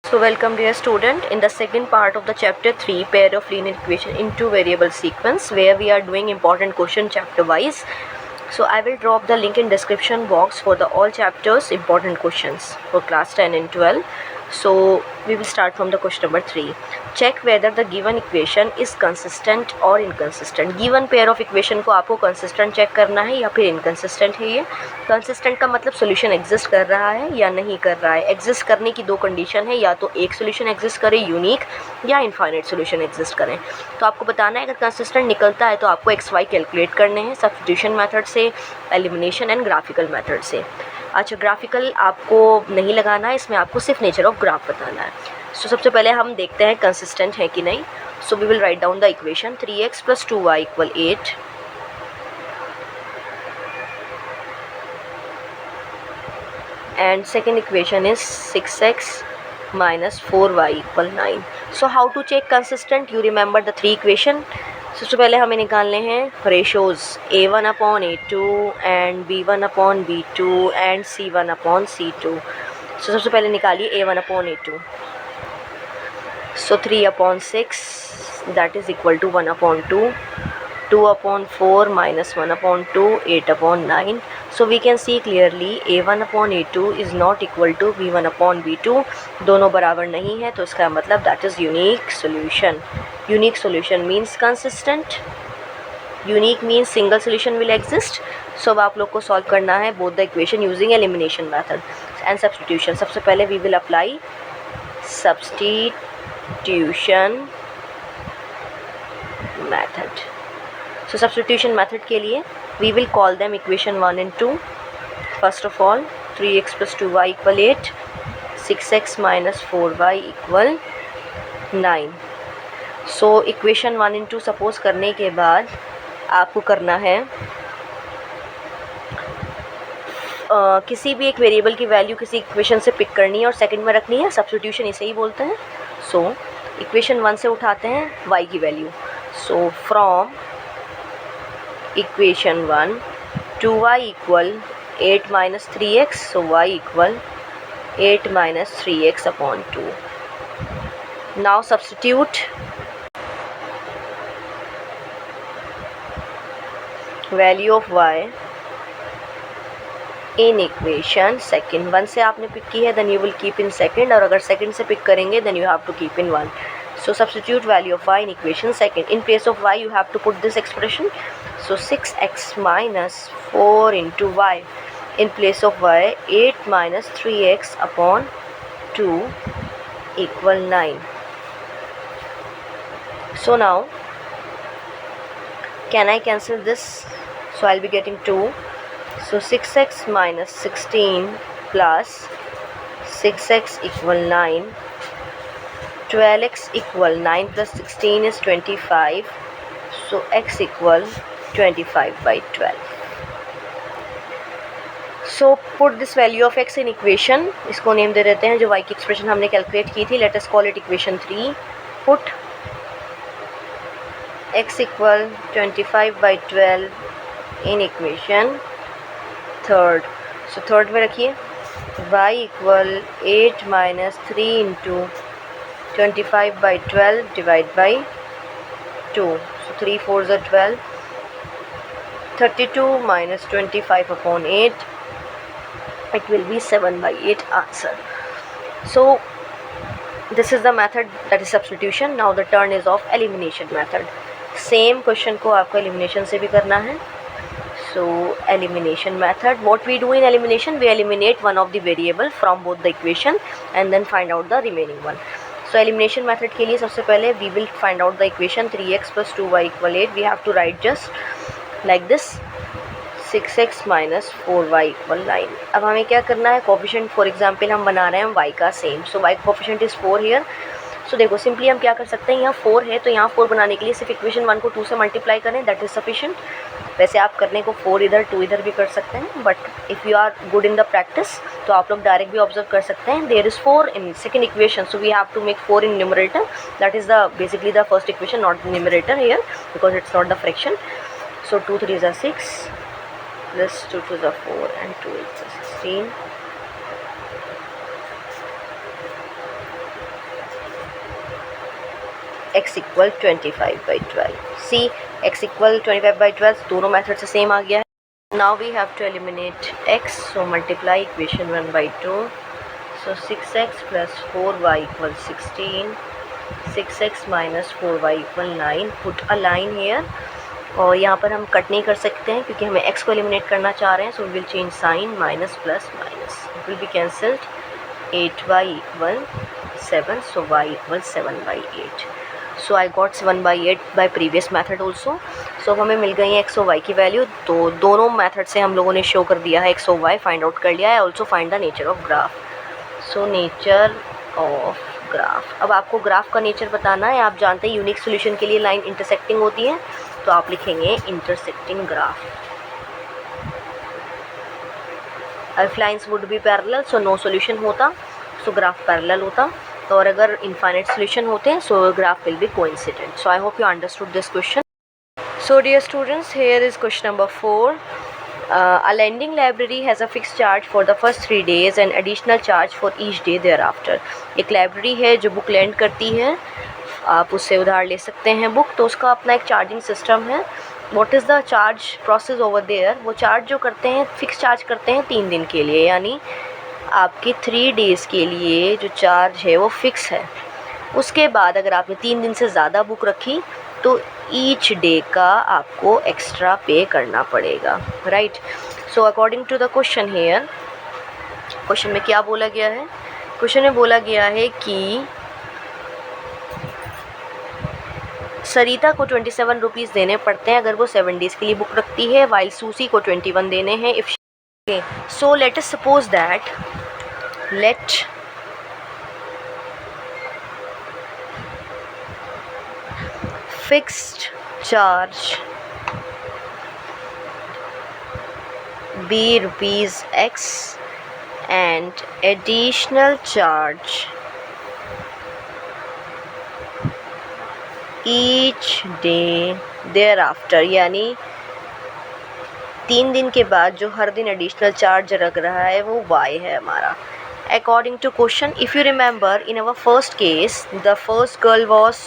So welcome dear student in the second part of the chapter 3 pair of linear equation in two variable sequence where we are doing important question chapter wise. So I will drop the link in description box for the all chapters important questions for class 10 and 12. So we will start from the question number 3. Check whether the given equation is consistent or inconsistent. Given pair of equation को आपको consistent check करना है या फिर inconsistent है. ये consistent का मतलब solution exist कर रहा है या नहीं कर रहा है. exist करने की दो condition है, या तो एक solution exist करे unique या infinite solution exist करें. तो आपको बताना है अगर consistent निकलता है तो आपको x y कैलकुलेट करने हैं substitution method से, elimination and graphical method से. अच्छा, ग्राफिकल आपको नहीं लगाना है, इसमें आपको सिर्फ नेचर ऑफ ग्राफ बताना है. सो सबसे पहले हम देखते हैं कंसिस्टेंट है कि नहीं. So we will write down the equation 3x + 2y = 8 and second equation is 6x - 4y = 9. So how to check consistent? You remember the three equation. सबसे पहले हमें निकालने हैं ratios a1/a2 and b1/b2 and c1/c2. सो सबसे पहले निकालिए a1/a2. So 3/6 that is equal to 1/2, 2/4 - 1/2, 8/9. So we can see clearly a1/a2 is not equal to b1/b2. दोनों बराबर नहीं है, तो इसका मतलब that is unique solution. Unique solution means consistent. Unique means single solution will exist. So अब आप लोग को solve करना है both the equation using elimination method and substitution. सबसे पहले we will apply substitution method. So substitution method के लिए we will call them equation 1 and 2. First of all 3x + 2y = 8, 6x - 4y = 9. So equation 1 and 2 suppose करने के बाद आपको करना है किसी भी एक वेरिएबल की वैल्यू किसी इक्वेशन से पिक करनी है और सेकंड में रखनी है. सब्स्टिट्यूशन इसे ही बोलते हैं. सो इक्वेशन 1 से उठाते हैं y की value. So from equation 1 2y = 8 - 3x. So y = 8 - 3x/2. Now substitute value of y in equation second. 1 से आपने पिक की है then you will keep in second, और अगर सेकंड से पिक करेंगे then you have to keep in 1. So substitute value of y in equation second. In place of y you have to put this expression. So 6x - 4 × y. In place of y 8 - 3x/2 = 9. So now can I cancel this? So I'll be getting 2. So 6x - 16 plus 6x = 9. 12x = 9 plus 16 is 25. So x = 25/12. So put this value of x in equation. इसको name दे देते हैं जो y की expression हमने calculate की थी. Let us call it equation 3. Put x = 25/12 in equation third. So third में रखिए y = 8 - 3 × 25/12 divide by 2. So 3 4s are 12. 32 - 25/8. It will be 7/8 answer. So this is the method, that is substitution. Now the turn is of elimination method. Same question को आपको elimination से भी करना है. So elimination method, what we do in elimination, we eliminate one of the variable from both the equation and then find out the remaining one. So elimination method के लिए सबसे पहले we will find out the equation 3x + 2y = 8. We have to write just like this 6x - 4y = 9. अब हमें क्या करना है, coefficient for example हम बना रहे हैं y का same. So y coefficient is 4 here. So देखो सिंपली हम क्या कर सकते हैं, यहाँ 4 है तो यहाँ 4 बनाने के लिए सिर्फ इक्वेशन 1 को 2 से मल्टीप्लाई करें, दैट इज़ सफिशिएंट. वैसे आप करने को 4 इधर 2 इधर भी कर सकते हैं, but if you are good in the practice तो आप लोग डायरेक्ट भी ऑब्जर्व कर सकते हैं. There is 4 in second equation, so we have to make 4 in numerator. That is the basically the first equation, not numerator here because it's not the fraction. So 2 3s are 6 plus 2 2s are 4 and 2 8s are 16. x equal 25/12. See x equal 25/12 दोनों method से same आ गया है. Now we have to eliminate x, so multiply equation 1/2. So 6x + 4y = 16, 6x - 4y = 9. Put a line here. और यहाँ पर हम cut नहीं कर सकते हैं क्योंकि हमें x को एलिमिनेट करना चाह रहे हैं. So we will change sign, minus plus minus, it will be cancelled. 8y = 7, so y = 7/8. So I got 7/8 by previous method also. सो हमें मिल गई है x और y की वैल्यू. तो दोनों मेथड से हम लोगों ने शो कर दिया है x और y फाइंड आउट कर लिया है. Also find the nature of graph. So nature of graph, अब आपको ग्राफ का नेचर बताना है. आप जानते हैं यूनिक सोल्यूशन के लिए लाइन इंटरसेक्टिंग होती है, तो आप लिखेंगे intersecting graph. If lines would be parallel, so no solution होता, सो ग्राफ पैरेलल होता. और अगर इनफाइनाइट सोल्यूशन होते हैं, सो graph will be coincident. So I hope you understood this question. So dear students, here is question number 4. A lending library has a fixed charge for the first 3 days and additional charge for each day thereafter. एक library है जो book land करती है, आप उससे उधार ले सकते हैं बुक, तो उसका अपना एक चार्जिंग सिस्टम है. What is the charge process over there? वो चार्ज जो करते हैं, फिक्स चार्ज करते हैं 3 दिन के लिए, यानी आपके 3 डेज़ के लिए जो चार्ज है वो फिक्स है. उसके बाद अगर आपने 3 दिन से ज़्यादा बुक रखी तो ईच डे का आपको एक्स्ट्रा पे करना पड़ेगा. Right. So according to the question here, question में क्या बोला गया है? क्वेश्चन में बोला गया है कि सरिता को 27 रुपीज़ देने पड़ते हैं अगर वो 7 डेज़ के लिए बुक रखती है, वाइल सूसी को 21 देने हैं. If so let us suppose that fixed charge be rupees X and additional charge each day thereafter, यानी 3 दिन के बाद जो हर दिन एडिशनल चार्ज लग रहा है वो y है हमारा. According to question, if you remember in our first case, the first girl was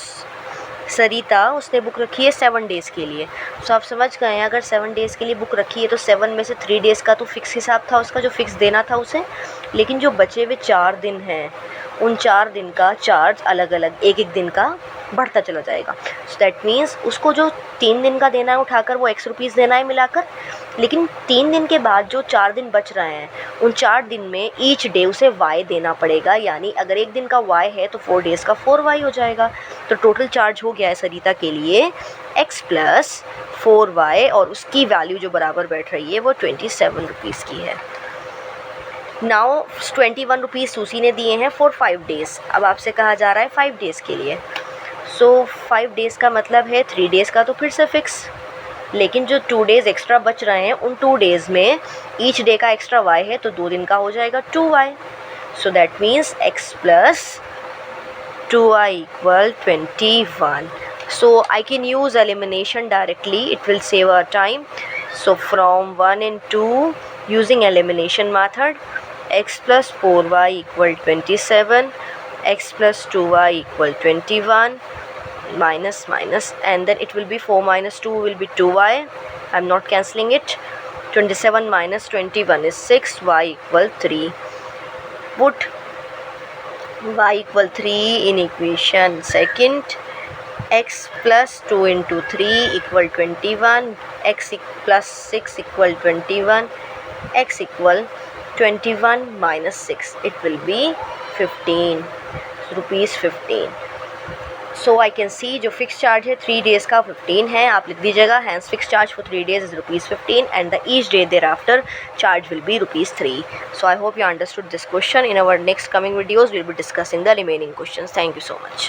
सरिता, उसने बुक रखी है 7 डेज़ के लिए. सो आप समझ गए हैं, अगर 7 डेज़ के लिए बुक रखी है तो 7 में से 3 डेज़ का तो फिक्स हिसाब था उसका, जो फिक्स देना था उसे. लेकिन जो बचे हुए 4 दिन हैं, उन 4 दिन का चार्ज अलग अलग एक एक दिन का बढ़ता चला जाएगा. सो दैट मीन्स उसको जो 3 दिन का देना है उठाकर वो x रुपीज़ देना है मिलाकर. लेकिन 3 दिन के बाद जो 4 दिन बच रहे हैं, उन 4 दिन में ईच डे उसे y देना पड़ेगा. यानी अगर एक दिन का y है तो 4 डेज़ का 4y हो जाएगा. तो टोटल चार्ज हो गया है सरिता के लिए x + 4y, और उसकी वैल्यू जो बराबर बैठ रही है वो 27 रुपीज़ की है. नाउ 21 रुपीज़ सूसी ने दिए हैं फॉर 5 डेज़. अब आपसे कहा जा रहा है 5 डेज़ के लिए. सो 5 डेज़ का मतलब है 3 डेज़ का तो फिर से फिक्स, लेकिन जो 2 डेज़ एक्स्ट्रा बच रहे हैं उन 2 डेज़ में ईच डे का एक्स्ट्रा y है तो 2 दिन का हो जाएगा 2y. So that means x + 2y = 21. So I can use elimination directly, it will save our time. So from 1 and 2, using elimination method, x + 4y = 27, x + 2y = 21, minus minus, and then it will be 4 - 2 will be 2y. I'm not cancelling it. 27 - 21 is 6, y = 3. Put y = 3 in equation second. X + 2 × 3 = 21, x + 6 = 21, x = 21 - 6, it will be 15 rupees 15. So I can see जो fix charge है 3 days का 15 है, आप लिख दीजिएगा. Hence fix charge for 3 days is ₹15 and the each day thereafter charge will be ₹3. So I hope you understood this question. In our next coming videos we'll be discussing the remaining questions. Thank you so much.